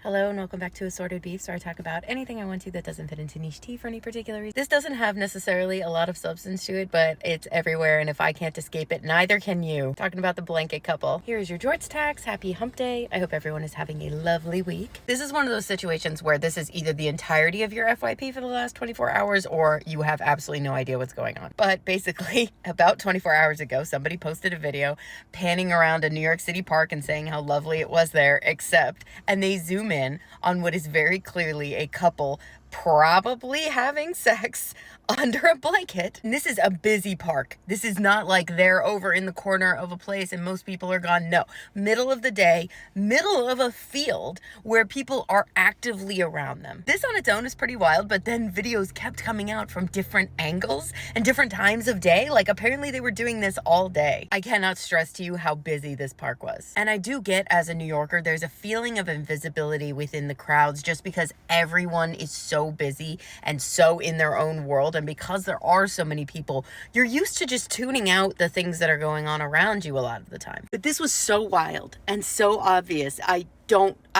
Hello and welcome back to Assorted Beefs, where I talk about anything I want to that doesn't fit into niche tea for any particular reason. This doesn't have necessarily a lot of substance to it, but it's everywhere, and if I can't escape it, neither can you. Talking about the blanket couple. Here's your Jorts tax. Happy hump day. I hope everyone is having a lovely week. This is one of those situations where this is either the entirety of your FYP for the last 24 hours or you have absolutely no idea what's going on. But basically, about 24 hours ago, somebody posted a video panning around a New York City park and saying how lovely it was there, and they zoom in on what is very clearly a couple probably having sex under a blanket. And this is a busy park. This is not like they're over in the corner of a place and most people are gone. No, middle of the day, middle of a field where people are actively around them. This on its own is pretty wild, but then videos kept coming out from different angles and different times of day. Like apparently they were doing this all day. I cannot stress to you how busy this park was. And I do get, as a New Yorker, there's a feeling of invisibility within the crowds just because everyone is so busy and so in their own world, and because there are so many people, you're used to just tuning out the things that are going on around you a lot of the time. But this was so wild and so obvious. I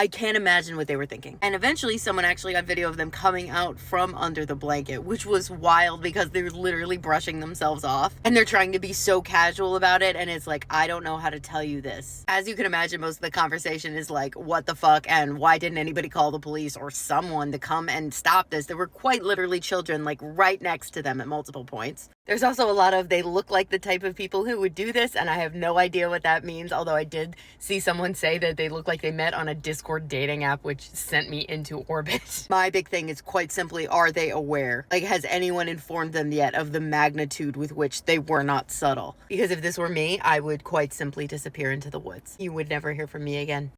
can't imagine what they were thinking. And eventually someone actually got video of them coming out from under the blanket, which was wild because they're literally brushing themselves off and they're trying to be so casual about it. And it's like, I don't know how to tell you this. As you can imagine, most of the conversation is like, what the fuck? And why didn't anybody call the police or someone to come and stop this? There were quite literally children like right next to them at multiple points. There's also a lot of, they look like the type of people who would do this, and I have no idea what that means, although I did see someone say that they look like they met on a Discord dating app, which sent me into orbit. My big thing is quite simply, are they aware? Like, has anyone informed them yet of the magnitude with which they were not subtle? Because if this were me, I would quite simply disappear into the woods. You would never hear from me again.